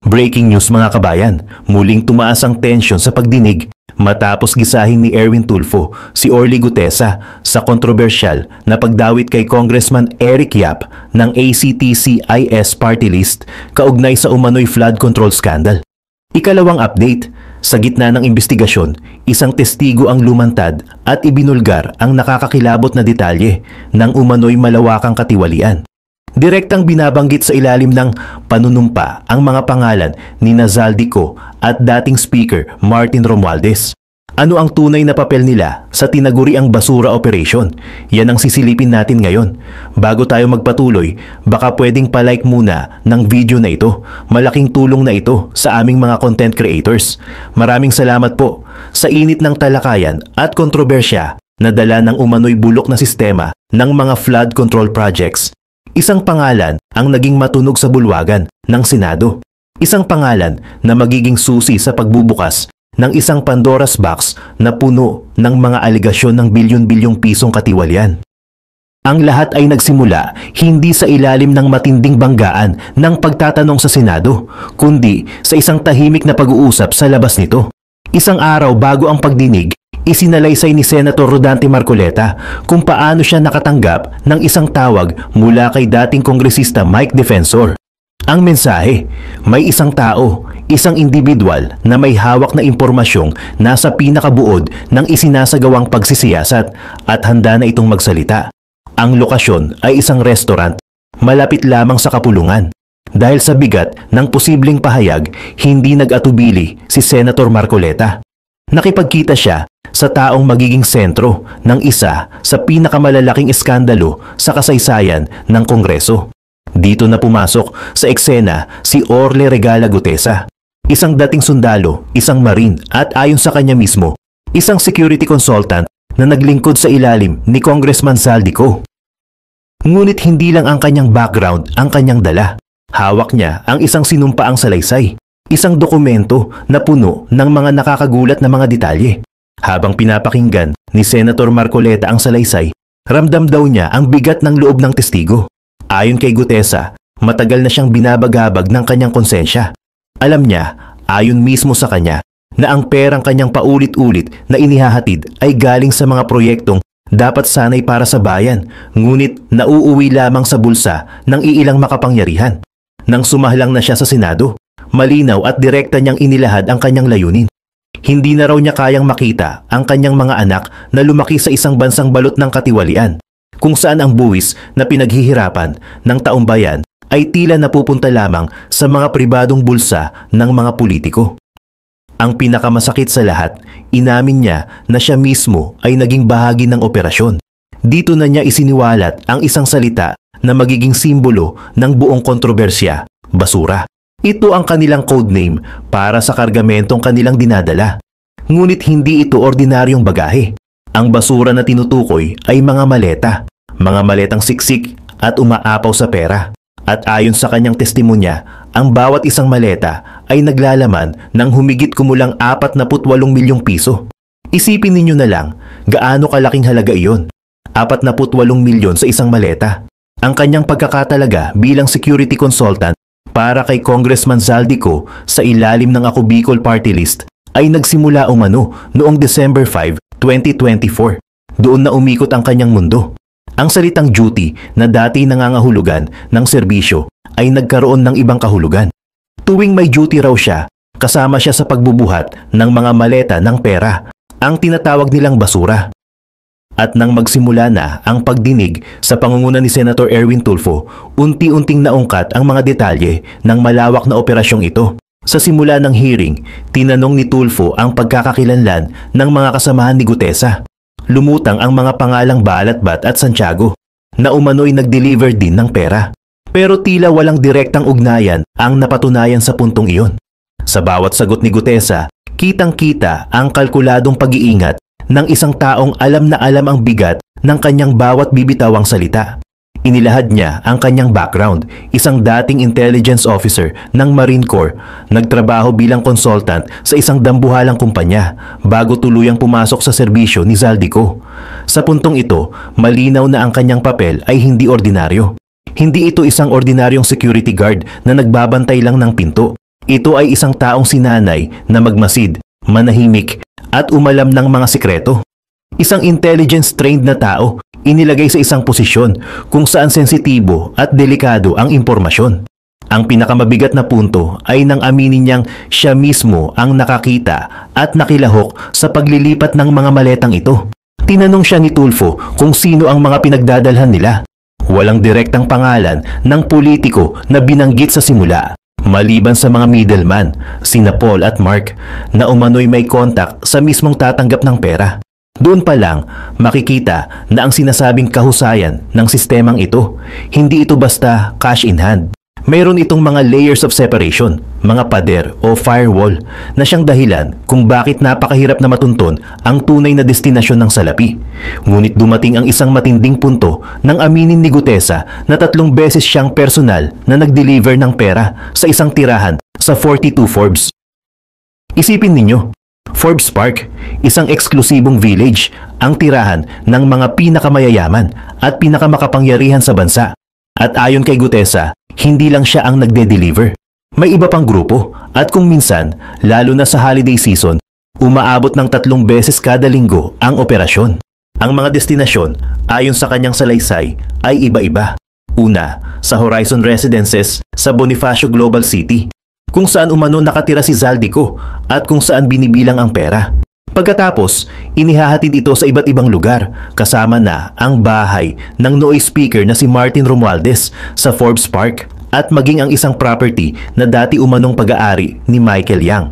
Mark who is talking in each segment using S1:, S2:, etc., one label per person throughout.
S1: Breaking news mga kabayan, muling tumaas ang tensyon sa pagdinig matapos gisahin ni Erwin Tulfo si Orly Gutesa sa kontrobersyal na pagdawit kay Congressman Eric Yap ng ACT-CIS party list kaugnay sa umano'y flood control scandal. Ikalawang update, sa gitna ng investigasyon, isang testigo ang lumantad at ibinulgar ang nakakakilabot na detalye ng umano'y malawakang katiwalian. Direktang binabanggit sa ilalim ng panunumpa ang mga pangalan ni Zaldico at dating Speaker Martin Romualdez. Ano ang tunay na papel nila sa tinaguriang basura operation? Yan ang sisilipin natin ngayon. Bago tayo magpatuloy, baka pwedeng palike muna ng video na ito. Malaking tulong na ito sa aming mga content creators. Maraming salamat po sa init ng talakayan at kontrobersya na dala ng umano'y bulok na sistema ng mga flood control projects. Isang pangalan ang naging matunog sa bulwagan ng Senado. Isang pangalan na magiging susi sa pagbubukas ng isang Pandora's box na puno ng mga alegasyon ng bilyon-bilyong pisong katiwalian. Ang lahat ay nagsimula hindi sa ilalim ng matinding banggaan ng pagtatanong sa Senado, kundi sa isang tahimik na pag-uusap sa labas nito. Isang araw bago ang pagdinig, isinalaysay ni Senator Rodante Marcoleta kung paano siya nakatanggap ng isang tawag mula kay dating kongresista Mike Defensor. Ang mensahe, may isang tao, isang individual na may hawak na impormasyong nasa pinakabuod ng isinasagawang pagsisiyasat at handa na itong magsalita. Ang lokasyon ay isang restaurant, malapit lamang sa kapulungan. Dahil sa bigat ng posibleng pahayag, hindi nag-atubili si Senator Marcoleta. Nakipagkita siya sa taong magiging sentro ng isa sa pinakamalalaking iskandalo sa kasaysayan ng Kongreso. Dito na pumasok sa eksena si Orly Regala Gutesa, isang dating sundalo, isang marine at ayon sa kanya mismo, isang security consultant na naglingkod sa ilalim ni Congressman Zaldico. Ngunit hindi lang ang kanyang background ang kanyang dala. Hawak niya ang isang sinumpaang salaysay, isang dokumento na puno ng mga nakakagulat na mga detalye. Habang pinapakinggan ni Senator Marcoleta ang salaysay, ramdam daw niya ang bigat ng loob ng testigo. Ayon kay Gutesa, matagal na siyang binabagabag ng kanyang konsensya. Alam niya, ayon mismo sa kanya, na ang perang kanyang paulit-ulit na inihahatid ay galing sa mga proyektong dapat sanay para sa bayan, ngunit nauuwi lamang sa bulsa ng iilang makapangyarihan. Nang sumahlang na siya sa Senado, malinaw at direkta niyang inilahad ang kanyang layunin. Hindi na raw niya kayang makita ang kanyang mga anak na lumaki sa isang bansang balot ng katiwalian, kung saan ang buwis na pinaghihirapan ng taong bayan ay tila napupunta lamang sa mga pribadong bulsa ng mga politiko. Ang pinakamasakit sa lahat, inamin niya na siya mismo ay naging bahagi ng operasyon. Dito na niya isiniwalat ang isang salita na magiging simbolo ng buong kontrobersya, basura. Ito ang kanilang codename para sa kargamentong kanilang dinadala. Ngunit hindi ito ordinaryong bagahe. Ang basura na tinutukoy ay mga mga maletang siksik at umaapaw sa pera. At ayon sa kanyang testimonya, ang bawat isang maleta ay naglalaman ng humigit kumulang 48 milyong piso. Isipin ninyo na lang, gaano kalaking halaga iyon? 48 milyon sa isang maleta. Ang kanyang pagkakatalaga bilang security consultant para kay Congressman Zaldico sa ilalim ng Ako Bicol Party List ay nagsimula umano noong December 5, 2024. Doon na umikot ang kanyang mundo. Ang salitang duty na dati nangangahulugan ng serbisyo ay nagkaroon ng ibang kahulugan. Tuwing may duty raw siya, kasama siya sa pagbubuhat ng mga maleta ng pera, ang tinatawag nilang basura. At nang magsimula na ang pagdinig sa pangunguna ni Senator Erwin Tulfo, unti-unting naungkat ang mga detalye ng malawak na operasyong ito. Sa simula ng hearing, tinanong ni Tulfo ang pagkakakilanlan ng mga kasamahan ni Gutesa. Lumutang ang mga pangalang Balatbat at Santiago na umano'y nag-deliver din ng pera. Pero tila walang direktang ugnayan ang napatunayan sa puntong iyon. Sa bawat sagot ni Gutesa, kitang-kita ang kalkuladong pag-iingat ng isang taong alam na alam ang bigat ng kanyang bawat bibitawang salita. Inilahad niya ang kanyang background, isang dating intelligence officer ng Marine Corps, nagtrabaho bilang consultant sa isang dambuhalang kumpanya bago tuluyang pumasok sa serbisyo ni Zaldico. Sa puntong ito, malinaw na ang kanyang papel ay hindi ordinaryo. Hindi ito isang ordinaryong security guard na nagbabantay lang ng pinto. Ito ay isang taong sinanay na magmasid, manahimik, at umalam ng mga sikreto. Isang intelligence-trained na tao, inilagay sa isang posisyon kung saan sensitibo at delikado ang impormasyon. Ang pinakamabigat na punto ay nang aminin niyang siya mismo ang nakakita at nakilahok sa paglilipat ng mga maletang ito. Tinanong siya ni Tulfo kung sino ang mga pinagdadalhan nila. Walang direktang pangalan ng politiko na binanggit sa simula, maliban sa mga middleman, sina Paul at Mark, na umano'y may kontak sa mismong tatanggap ng pera. Doon pa lang, makikita na ang sinasabing kahusayan ng sistemang ito, hindi ito basta cash in hand. Mayroon itong mga layers of separation, mga pader o firewall na siyang dahilan kung bakit napakahirap na matunton ang tunay na destinasyon ng salapi. Ngunit dumating ang isang matinding punto nang aminin ni Gutesa na 3 beses siyang personal na nag-deliver ng pera sa isang tirahan sa 42 Forbes. Isipin ninyo, Forbes Park, isang eksklusibong village, ang tirahan ng mga pinakamayayaman at pinakamakapangyarihan sa bansa. At ayon kay Gutesa, hindi lang siya ang nagde-deliver. May iba pang grupo at kung minsan, lalo na sa holiday season, umaabot ng 3 beses kada linggo ang operasyon. Ang mga destinasyon, ayon sa kanyang salaysay, ay iba-iba. Una, sa Horizon Residences sa Bonifacio Global City, kung saan umano nakatira si Zaldico at kung saan binibilang ang pera. Pagkatapos, inihahatid ito sa iba't ibang lugar kasama na ang bahay ng noise speaker na si Martin Romualdez sa Forbes Park at maging ang isang property na dati umanong pag-aari ni Michael Yang.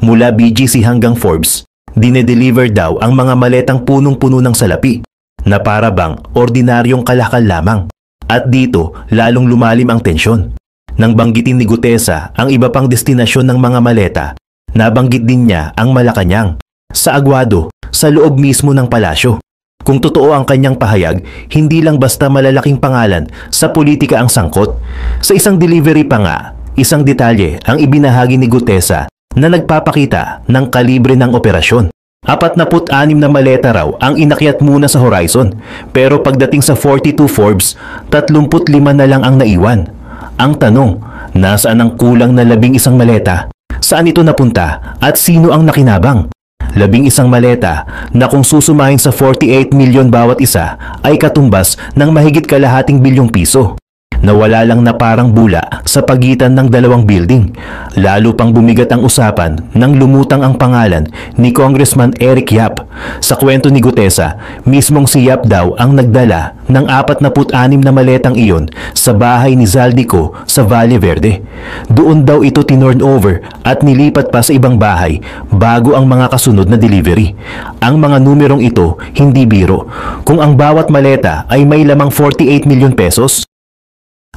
S1: Mula BGC hanggang Forbes, dinedeliver daw ang mga maletang punong-puno ng salapi na para bang ordinaryong kalakal lamang. At dito lalong lumalim ang tensyon. Nang banggitin ni Gutesa ang iba pang destinasyon ng mga maleta, nabanggit din niya ang Malacanang, sa Aguado, sa loob mismo ng palasyo. Kung totoo ang kanyang pahayag, hindi lang basta malalaking pangalan sa politika ang sangkot. Sa isang delivery pa nga, isang detalye ang ibinahagi ni Gutesa na nagpapakita ng kalibre ng operasyon. 46 na maleta raw ang inakyat muna sa Horizon, pero pagdating sa 42 Forbes, 35 na lang ang naiwan. Ang tanong, nasaan ang kulang na 11 maleta? Saan ito napunta at sino ang nakinabang? 11 maleta na kung susumahin sa 48 milyon bawat isa ay katumbas ng mahigit kalahating bilyong piso. Nawala lang na parang bula sa pagitan ng 2 building. Lalo pang bumigat ang usapan nang lumutang ang pangalan ni Congressman Eric Yap. Sa kwento ni Gutesa, mismong si Yap daw ang nagdala ng 46 na maletang iyon sa bahay ni Zaldico sa Valle Verde. Doon daw ito tinorn over at nilipat pa sa ibang bahay bago ang mga kasunod na delivery. Ang mga numerong ito hindi biro. Kung ang bawat maleta ay may lamang 48 milyon pesos,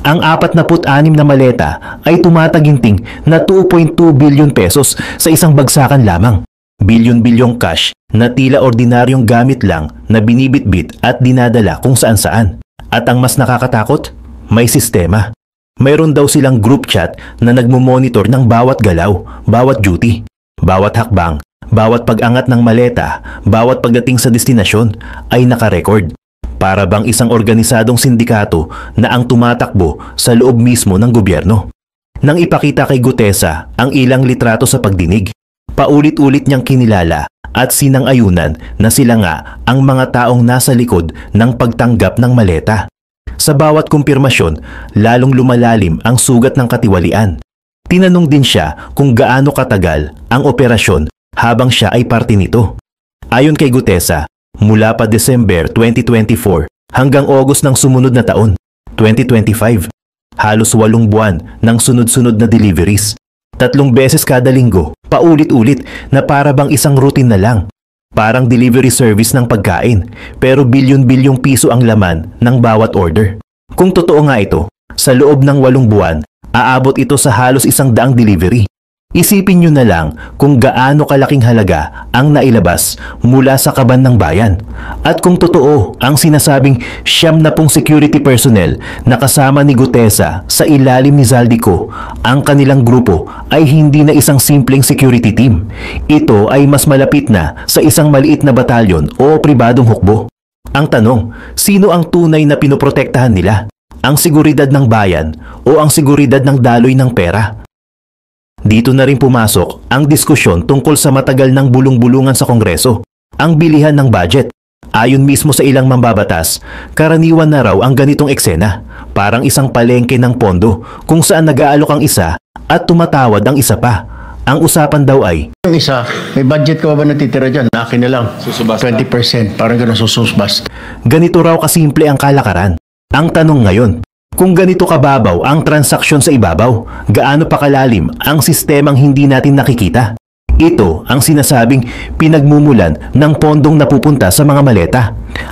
S1: ang 46 na maleta ay tumataginting na 2.2 billion pesos sa isang bagsakan lamang. Bilyon-bilyong cash na tila ordinaryong gamit lang na binibitbit at dinadala kung saan-saan. At ang mas nakakatakot, may sistema. Mayroon daw silang group chat na nagmumonitor ng bawat galaw, bawat duty, bawat hakbang, bawat pag-angat ng maleta, bawat pagdating sa destinasyon ay nakarecord. Para bang isang organisadong sindikato na ang tumatakbo sa loob mismo ng gobyerno. Nang ipakita kay Gutesa ang ilang litrato sa pagdinig, paulit-ulit niyang kinilala at sinang-ayunan na sila nga ang mga taong nasa likod ng pagtanggap ng maleta. Sa bawat kumpirmasyon, lalong lumalalim ang sugat ng katiwalian. Tinanong din siya kung gaano katagal ang operasyon habang siya ay parte nito. Ayon kay Gutesa, mula pa December 2024 hanggang August ng sumunod na taon, 2025. Halos 8 buwan ng sunod-sunod na deliveries. 3 beses kada linggo, paulit-ulit na para bang isang routine na lang. Parang delivery service ng pagkain, pero bilyon-bilyong piso ang laman ng bawat order. Kung totoo nga ito, sa loob ng 8 buwan, aabot ito sa halos 100 delivery. Isipin nyo na lang kung gaano kalaking halaga ang nailabas mula sa kaban ng bayan. At kung totoo ang sinasabing 90 security personnel na kasama ni Gutesa sa ilalim ni Zaldico, ang kanilang grupo ay hindi na isang simpleng security team. Ito ay mas malapit na sa isang maliit na batalyon o pribadong hukbo. Ang tanong, sino ang tunay na pinoprotektahan nila? Ang seguridad ng bayan o ang seguridad ng daloy ng pera? Dito na rin pumasok ang diskusyon tungkol sa matagal ng bulong-bulungan sa Kongreso, ang bilihan ng budget. Ayon mismo sa ilang mambabatas, karaniwan na raw ang ganitong eksena, parang isang palengke ng pondo kung saan nag-aalok ang isa at tumatawad ang isa pa. Ang usapan daw ay,
S2: yung isa, may budget ka ba natitira dyan? Akin na lang,
S3: Susubasta.
S2: 20%, parang gano'n susubasta.
S1: ganito raw kasimple ang kalakaran. Ang tanong ngayon, kung ganito kababaw ang transaksyon sa ibabaw, gaano pa kalalim ang sistemang hindi natin nakikita? Ito ang sinasabing pinagmumulan ng pondong napupunta sa mga maleta.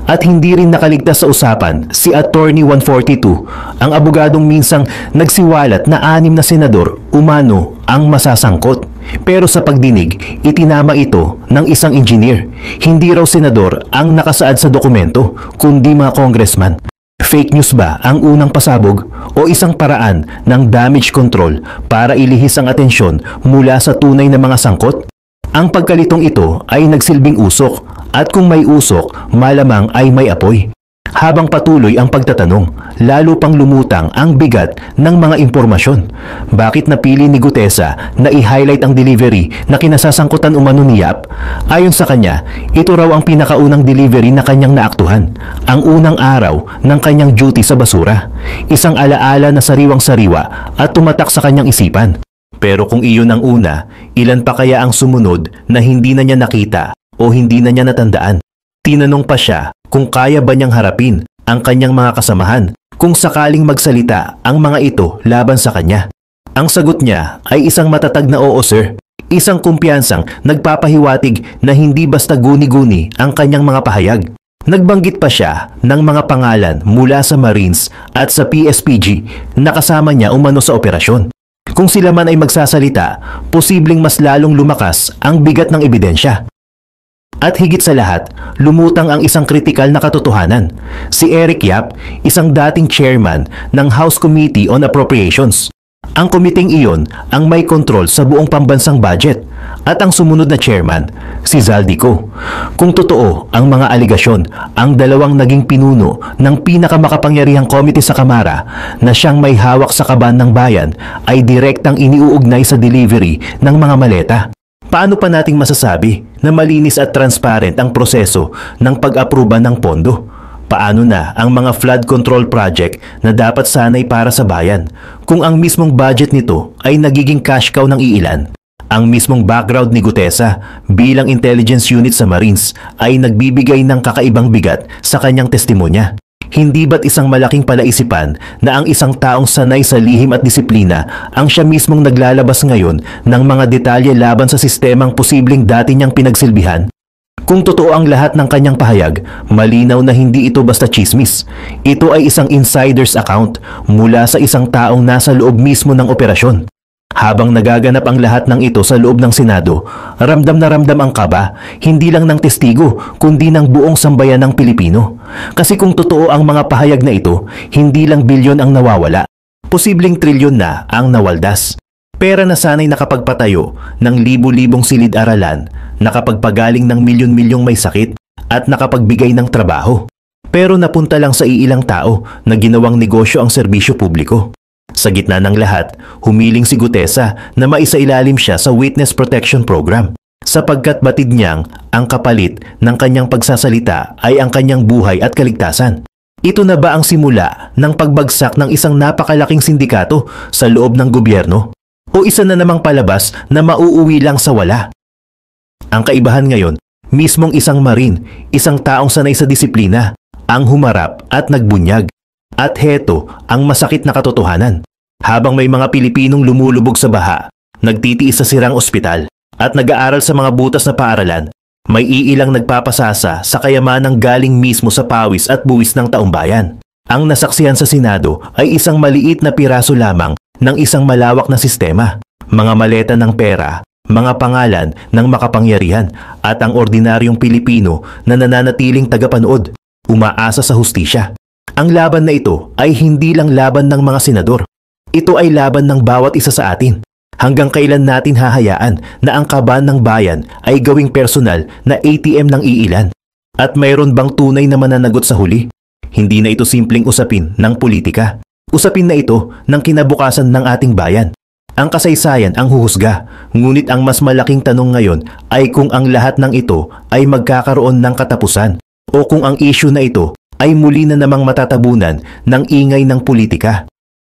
S1: At hindi rin nakaligtas sa usapan si Attorney 142, ang abogadong minsang nagsiwalat na 6 na senador umano ang masasangkot. Pero sa pagdinig, itinama ito ng isang engineer. Hindi raw senador ang nakasaad sa dokumento, kundi mga congressman. Fake news ba ang unang pasabog o isang paraan ng damage control para ilihis ang atensyon mula sa tunay na mga sangkot? Ang pagkalitong ito ay nagsilbing usok at kung may usok, malamang ay may apoy. Habang patuloy ang pagtatanong, lalo pang lumutang ang bigat ng mga impormasyon. Bakit napili ni Gutesa na i-highlight ang delivery na kinasasangkutan umano ni Yap? Ayon sa kanya, ito raw ang pinakaunang delivery na kanyang naaktuhan. Ang unang araw ng kanyang duty sa basura. Isang alaala na sariwang-sariwa at tumatak sa kanyang isipan. Pero kung iyon ang una, ilan pa kaya ang sumunod na hindi na niya nakita o hindi na niya natandaan? Tinanong pa siya kung kaya ba niyang harapin ang kanyang mga kasamahan kung sakaling magsalita ang mga ito laban sa kanya. Ang sagot niya ay isang matatag na oo sir, isang kumpiyansang nagpapahiwatig na hindi basta guni-guni ang kanyang mga pahayag. Nagbanggit pa siya ng mga pangalan mula sa Marines at sa PSPG na kasama niya umano sa operasyon. Kung sila man ay magsasalita, posibleng mas lalong lumakas ang bigat ng ebidensya. At higit sa lahat, lumutang ang isang kritikal na katotohanan. Si Eric Yap, isang dating chairman ng House Committee on Appropriations. Ang komiteng iyon ang may kontrol sa buong pambansang budget at ang sumunod na chairman, si Zaldico. Kung totoo ang mga aligasyon, ang dalawang naging pinuno ng pinakamakapangyarihang komite sa Kamara na siyang may hawak sa kaban ng bayan ay direktang iniuugnay sa delivery ng mga maleta. Paano pa nating masasabi na malinis at transparent ang proseso ng pag-aproba ng pondo? Paano na ang mga flood control project na dapat sanay para sa bayan kung ang mismong budget nito ay nagiging cash cow ng iilan? Ang mismong background ni Gutesa bilang intelligence unit sa Marines ay nagbibigay ng kakaibang bigat sa kanyang testimonya. Hindi ba't isang malaking palaisipan na ang isang taong sanay sa lihim at disiplina ang siya mismong naglalabas ngayon ng mga detalye laban sa sistemang posibleng dati niyang pinagsilbihan? Kung totoo ang lahat ng kanyang pahayag, malinaw na hindi ito basta chismis. Ito ay isang insider's account mula sa isang taong nasa loob mismo ng operasyon. Habang nagaganap ang lahat ng ito sa loob ng Senado, ramdam na ramdam ang kaba, hindi lang ng testigo, kundi ng buong sambayan ng Pilipino. Kasi kung totoo ang mga pahayag na ito, hindi lang bilyon ang nawawala. Posibleng trilyon na ang nawaldas. Pera na sana'y nakapagpatayo ng libu-libong silid-aralan, nakapagpagaling ng milyon-milyong may sakit, at nakapagbigay ng trabaho. Pero napunta lang sa iilang tao na ginawang negosyo ang serbisyo publiko. Sa gitna ng lahat, humiling si Gutesa na maisailalim siya sa Witness Protection Program sapagkat batid niyang ang kapalit ng kanyang pagsasalita ay ang kanyang buhay at kaligtasan. Ito na ba ang simula ng pagbagsak ng isang napakalaking sindikato sa loob ng gobyerno? O isa na namang palabas na mauuwi lang sa wala? Ang kaibahan ngayon, mismong isang Marine, isang taong sanay sa disiplina, ang humarap at nagbunyag. At heto ang masakit na katotohanan. Habang may mga Pilipinong lumulubog sa baha, nagtitiis sa sirang ospital, at nag-aaral sa mga butas na paaralan, may iilang nagpapasasa sa kayamanang galing mismo sa pawis at buwis ng taumbayan. Ang nasaksihan sa Senado ay isang maliit na piraso lamang ng isang malawak na sistema. Mga maleta ng pera, mga pangalan ng makapangyarihan, at ang ordinaryong Pilipino na nananatiling tagapanood, umaasa sa hustisya. Ang laban na ito ay hindi lang laban ng mga senador. Ito ay laban ng bawat isa sa atin. Hanggang kailan natin hahayaan na ang kaban ng bayan ay gawing personal na ATM ng iilan? At mayroon bang tunay na mananagot sa huli? Hindi na ito simpleng usapin ng politika. Usapin na ito ng kinabukasan ng ating bayan. Ang kasaysayan ang huhusga, ngunit ang mas malaking tanong ngayon ay kung ang lahat ng ito ay magkakaroon ng katapusan o kung ang issue na ito ay muli na namang matatabunan ng ingay ng politika.